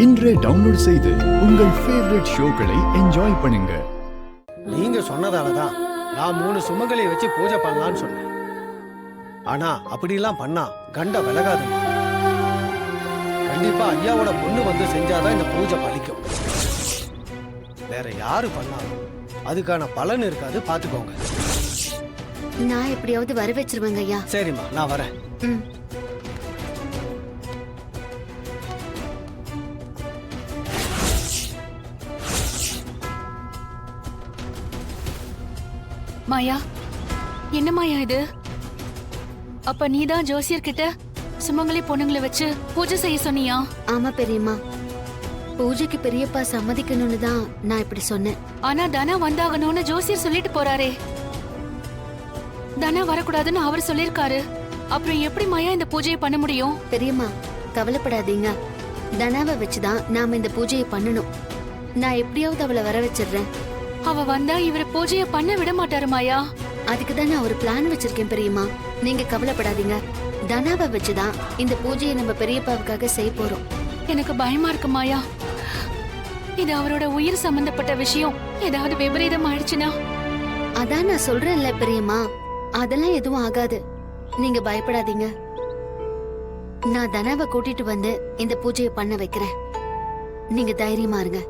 இன்றே டவுன்லோட் செய்து உங்கள் ஃபேவரட் ஷோக்களை என்ஜாய் பண்ணுங்க. நீங்க சொன்னதாலதான் நான் 3 சுமங்கலை வச்சு பூஜை பண்ணலான்னு சொன்னேன். ஆனா அப்படிலாம் பண்ணா கண்ட விலகாதுமா. கண்டிப்பா ஐயாவோட பொண்ணு வந்து செஞ்சாதான் இந்த பூஜை பலிக்கும். வேற யாரு பண்ணாலும் அதுக்கான பலன் இருக்காது, பாத்துக்கோங்க. நான் எப்படியாவது வர வச்சிருவேங்க ஐயா. சரிம்மா, நான் வரேன். மாயா, என்ன மாயா இது? அப்ப நீதான் ஜோசியர் கிட்ட சுமங்கலி பொண்ணுங்களை வச்சு பூஜை செய்ய சொன்னியா? ஆமா பெரியம்மா, பூஜைக்கு பெரியப்பா சம்மதிக்கணும்னு தான் நான் இப்படி சொன்னேன். ஆனா தனா வந்தாகணும்னு ஜோசியர் சொல்லிட்டு போறாரே. தனா வரக்கூடாதுன்னு அவர் சொல்லிருக்காரு. அப்புறம் எப்படி மாயா இந்த பூஜையை பண்ண முடியும்? பெரியம்மா கவலைப்படாதீங்க, தனாவை வச்சுதான் நாம இந்த பூஜையை பண்ணணும். நான் எப்படியாவது அவளை வர வச்சிடுறேன். அவ வந்தா இவர பூஜையை பண்ண விட மாட்டாரு மாயா. அதுக்கு தான் நான் ஒரு பிளான் வச்சிருக்கேன் பெரியம்மா, நீங்க கவலைப்படாதீங்க. தனாவை வச்சுதான் இந்த பூஜையை நம்ம பெரியப்பாவுக்காக செய்ய போறோம். எனக்கு பயமா இருக்கு மாயா. இது அவரோட உயிர் சம்பந்தப்பட்ட விஷயம். ஏதாவது விபரீதம் ஆயிடுச்சுன்னா? அதான் நான் சொல்றேன்ல பெரியம்மா, அதெல்லாம் எதுவும் ஆகாது, நீங்க பயப்படாதீங்க. நான் தனாவை கூட்டிட்டு வந்து இந்த பூஜையை பண்ண வைக்கிறேன். நீங்க தைரியமா இருங்க.